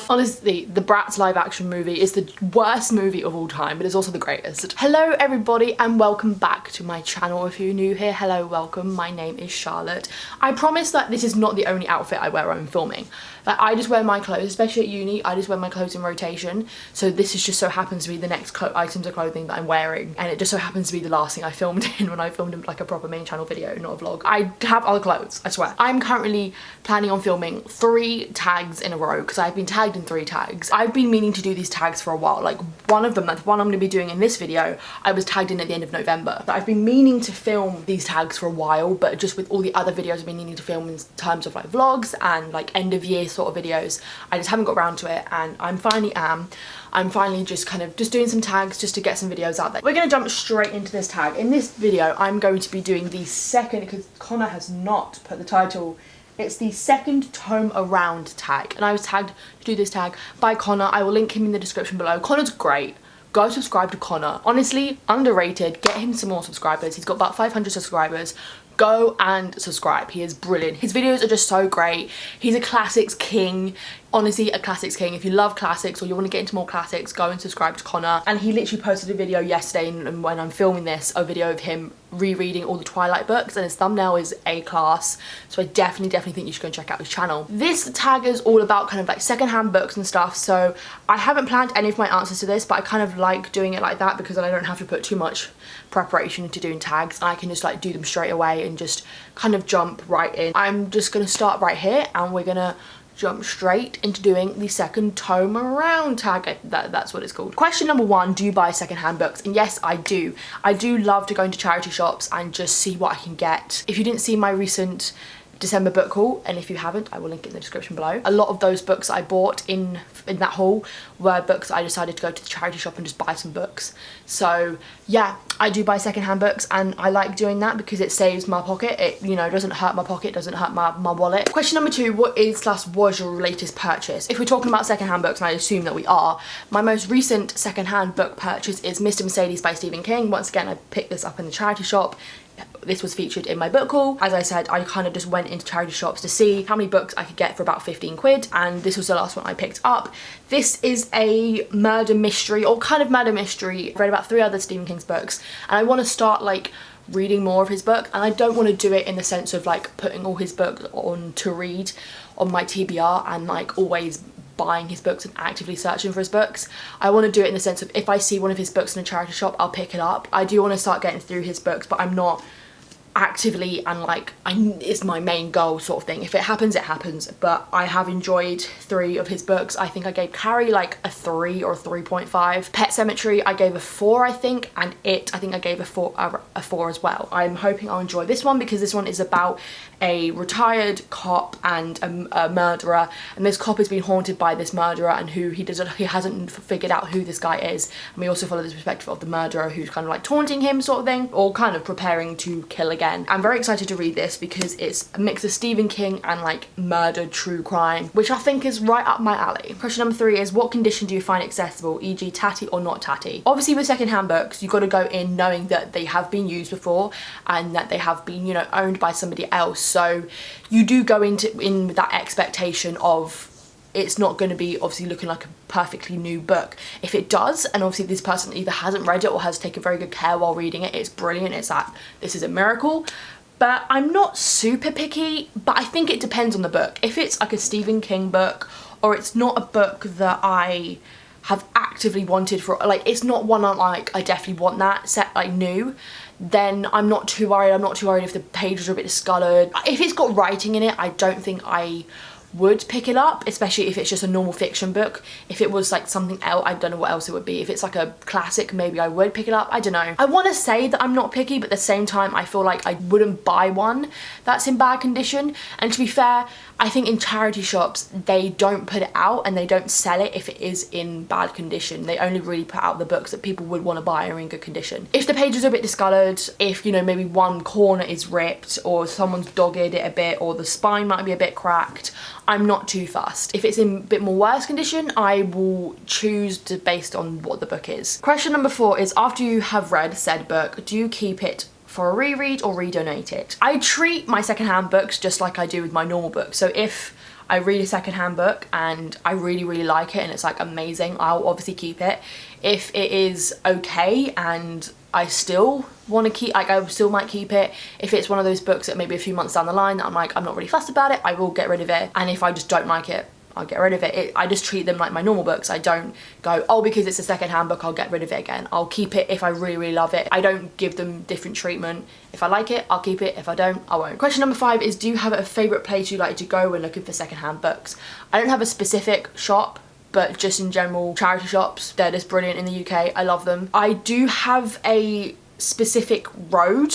Honestly, the Bratz live action movie is the worst movie of all time, but it's also the greatest. Hello everybody and welcome back to my channel. If you're new here, hello, welcome. My name is Charlotte. I promise that this is not the only outfit I wear when I'm filming. Like, I just wear my clothes, especially at uni, I just wear my clothes in rotation. So this is just so happens to be the next items of clothing that I'm wearing. And it just so happens to be the last thing I filmed in when I filmed like a proper main channel video, not a vlog. I have other clothes, I swear. I'm currently planning on filming 3 tags in a row because I've been tagged in 3 tags. I've been meaning to do these tags for a while. Like one of them, the one I'm going to be doing in this video, I was tagged in at the end of November. But I've been meaning to film these tags for a while, but just with all the other videos I've been needing to film in terms of like vlogs and like end of year sort of videos, I just haven't got around to it, and I'm finally just kind of doing some tags just to get some videos out there. We're going to jump straight into this tag. In this video, I'm going to be doing the second, because Connor has not put the title, it's the second Tome Around tag, and I was tagged to do this tag by Connor. I will link him in the description below. Connor's great. Go subscribe to Connor. Honestly, underrated. Get him some more subscribers. He's got about 500 subscribers. Go and subscribe. He is brilliant. His videos are just so great. He's a classics king. Honestly, a classics king. If you love classics or you want to get into more classics, go and subscribe to Connor. And he literally posted a video yesterday, and when I'm filming this, a video of him rereading all the Twilight books, and his thumbnail is A-class. So I definitely think you should go and check out his channel. This tag is all about kind of like secondhand books and stuff. So I haven't planned any of my answers to this, but I kind of like doing it like that because then I don't have to put too much preparation into doing tags. I can just like do them straight away and just kind of jump right in. I'm just gonna start right here, and we're gonna jump straight into doing the second Tome Around tag. That's what it's called. Question number 1, do you buy secondhand books? And yes, I do. I do love to go into charity shops and just see what I can get. If you didn't see my recent December book haul, and if you haven't, I will link it in the description below. A lot of those books I bought in that haul were books I decided to go to the charity shop and just buy some books. So yeah, I do buy secondhand books, and I like doing that because it saves my pocket. It, you know, doesn't hurt my pocket, doesn't hurt my wallet. Question number 2, what is / was your latest purchase? If we're talking about secondhand books, and I assume that we are, my most recent secondhand book purchase is Mr. Mercedes by Stephen King. Once again, I picked this up in the charity shop. This was featured in my book haul. As I said, I kind of just went into charity shops to see how many books I could get for about 15 quid, and this was the last one I picked up. This is a murder mystery, or kind of murder mystery. I've read about 3 other Stephen King's books, and I want to start like reading more of his book, and I don't want to do it in the sense of like putting all his books on to read on my TBR and like always buying his books and actively searching for his books. I want to do it in the sense of if I see one of his books in a charity shop, I'll pick it up. I do want to start getting through his books, but I'm not actively and like it's my main goal sort of thing. If it happens, it happens. But I have enjoyed 3 of his books. I think I gave Carrie like a 3 or a 3.5. Pet Sematary I gave a 4, I think, and I think I gave a 4 as well. I'm hoping I'll enjoy this one because this one is about a retired cop and a murderer, and this cop has been haunted by this murderer, and he hasn't figured out who this guy is. And we also follow the perspective of the murderer, who's kind of like taunting him sort of thing, or kind of preparing to kill again. I'm very excited to read this because it's a mix of Stephen King and like murder true crime, which I think is right up my alley. Question number 3 is, what condition do you find accessible, e.g. tatty or not tatty? Obviously with secondhand books, you've got to go in knowing that they have been used before and that they have been, you know, owned by somebody else. So you do go in with that expectation of it's not going to be obviously looking like a perfectly new book. If it does, and obviously this person either hasn't read it or has taken very good care while reading it, it's brilliant. It's that this is a miracle. But I'm not super picky, but I think it depends on the book. If it's like a Stephen King book, or it's not a book that I have actively wanted for, like it's not one I'm like I definitely want that set like new, then I'm not too worried. I'm not too worried if the pages are a bit discoloured. If it's got writing in it, I don't think I would pick it up, especially if it's just a normal fiction book. If it was like something else, I don't know what else it would be. If it's like a classic, maybe I would pick it up. I don't know. I want to say that I'm not picky, but at the same time I feel like I wouldn't buy one that's in bad condition. And to be fair, I think in charity shops they don't put it out and they don't sell it if it is in bad condition. They only really put out the books that people would want to buy are in good condition. If the pages are a bit discoloured, if you know maybe one corner is ripped or someone's dogged it a bit or the spine might be a bit cracked, I'm not too fussed. If it's in a bit more worse condition, I will choose based on what the book is. Question number 4 is, after you have read said book, do you keep it for a reread or redonate it? I treat my secondhand books just like I do with my normal books. So if I read a secondhand book and I really like it and it's like amazing, I'll obviously keep it. If it is okay and I still want to keep, like I still might keep it. If it's one of those books that maybe a few months down the line that I'm like, I'm not really fussed about it, I will get rid of it. And if I just don't like it, I'll get rid of it. I just treat them like my normal books. I don't go, oh, because it's a secondhand book, I'll get rid of it again. I'll keep it if I really love it. I don't give them different treatment. If I like it, I'll keep it. If I don't, I won't. Question number 5 is, do you have a favourite place you like to go when looking for secondhand books? I don't have a specific shop, but just in general, charity shops, they're just brilliant in the UK. I love them. I do have a specific road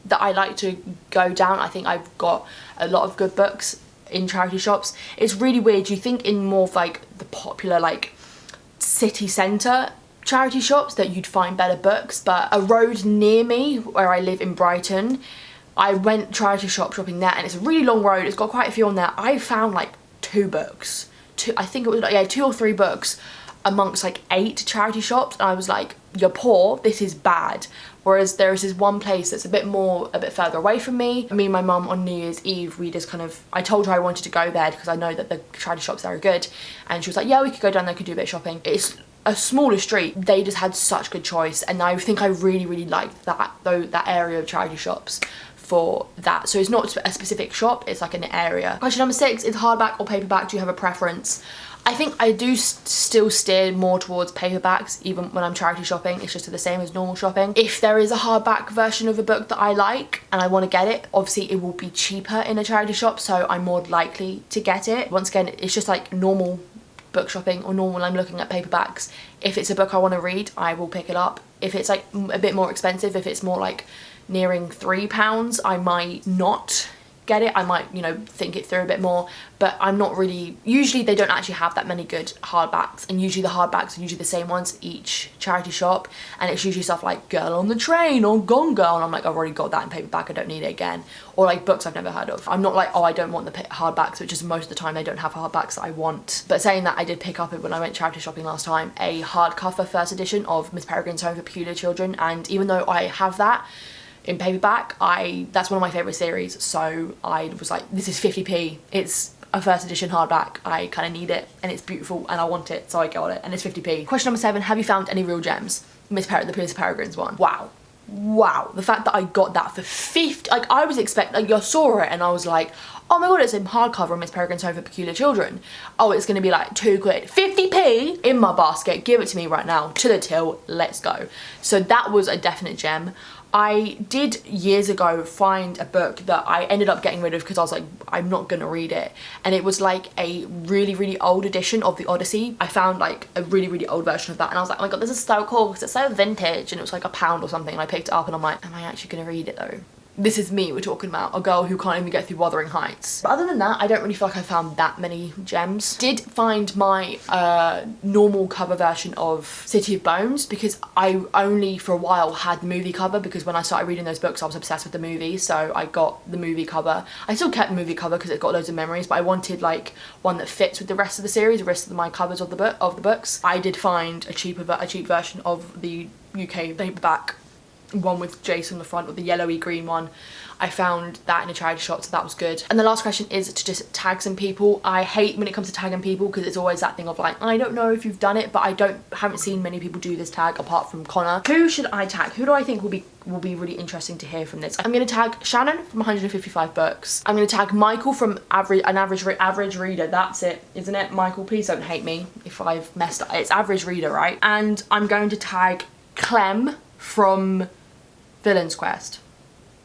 that I like to go down. I think I've got a lot of good books in charity shops. It's really weird. You think in more of like the popular like city centre charity shops that you'd find better books, but a road near me where I live in Brighton, I went charity shop shopping there and it's a really long road. It's got quite a few on there. I found like 2 books. I think it was like, yeah, 2 or 3 books amongst like 8 charity shops, and I was like, you're poor, this is bad. Whereas there is this one place that's a bit further away from me. Me and my mum on New Year's Eve, we just kind of, I told her I wanted to go there because I know that the charity shops there are good, and she was like, yeah, we could go down there, could do a bit of shopping. It's a smaller street. They just had such good choice, and I think I really liked that area of charity shops for that. So it's not a specific shop, it's like an area. Question number 6 is, hardback or paperback, do you have a preference? I think I do still steer more towards paperbacks even when I'm charity shopping. It's just the same as normal shopping. If there is a hardback version of a book that I like and I want to get it, obviously it will be cheaper in a charity shop, so I'm more likely to get it. Once again, it's just like normal book shopping or normal, I'm looking at paperbacks. If it's a book I want to read, I will pick it up. If it's like a bit more expensive, if it's more like nearing £3, I might not get it. I might, you know, think it through a bit more, but I'm not really, usually they don't actually have that many good hardbacks, and usually the hardbacks are usually the same ones each charity shop, and it's usually stuff like Girl on the Train or Gone Girl, and I'm like, I've already got that in paperback, I don't need it again. Or like books I've never heard of. I'm not like, oh, I don't want the hardbacks, which is most of the time they don't have hardbacks that I want. But saying that, I did pick up, when I went charity shopping last time, a hardcover first edition of Miss Peregrine's Home for Peculiar Children, and even though I have that in paperback, that's one of my favourite series, so I was like, this is 50p, it's a first edition hardback, I kind of need it, and it's beautiful and I want it, so I got it, and it's 50p. Question number 7, have you found any real gems? The Miss Peregrine's one. Wow, the fact that I got that for 50, like I was expecting, like I saw it and I was like, oh my god, it's in hardcover on Miss Peregrine's Home for Peculiar Children. Oh, it's gonna be like 2 quid. 50p in my basket, give it to me right now, to the till, let's go. So that was a definite gem. I did years ago find a book that I ended up getting rid of because I was like, I'm not gonna read it, and it was like a really old edition of the Odyssey. I found like a really old version of that, and I was like, oh my god, this is so cool because it's so vintage, and it was like £1 or something, and I picked it up and I'm like, am I actually gonna read it though? This is me we're talking about, a girl who can't even get through Wuthering Heights. But other than that, I don't really feel like I found that many gems. Did find my normal cover version of City of Bones, because I only for a while had the movie cover, because when I started reading those books I was obsessed with the movie, so I got the movie cover. I still kept the movie cover because it got loads of memories, but I wanted like one that fits with the rest of the series, the rest of my covers of the books. I did find a cheap version of the UK paperback one with Jason on the front, or the yellowy green one. I found that in a charity shop, so that was good. And the last question is to just tag some people. I hate when it comes to tagging people because it's always that thing of like, I don't know if you've done it, but I haven't seen many people do this tag apart from Connor. Who should I tag? Who do I think will be really interesting to hear from this? I'm gonna tag Shannon from 155 Books. I'm gonna tag Michael from average reader. That's it, isn't it? Michael, please don't hate me if I've messed up. It's average reader, right? And I'm going to tag Clem from Villain's Quest.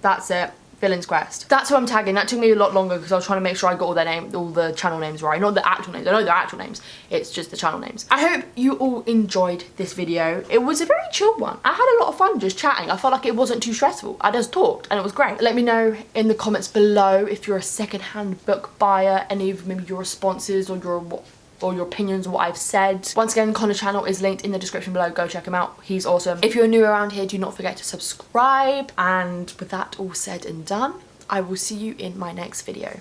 That's it. Villain's Quest. That's who I'm tagging. That took me a lot longer because I was trying to make sure I got all the channel names right. Not the actual names. I know their actual names. It's just the channel names. I hope you all enjoyed this video. It was a very chill one. I had a lot of fun just chatting. I felt like it wasn't too stressful. I just talked and it was great. Let me know in the comments below if you're a secondhand book buyer, any of maybe your responses or your opinions on what I've said. Once again, Connor's channel is linked in the description below. Go check him out. He's awesome. If you're new around here, do not forget to subscribe. And with that all said and done, I will see you in my next video.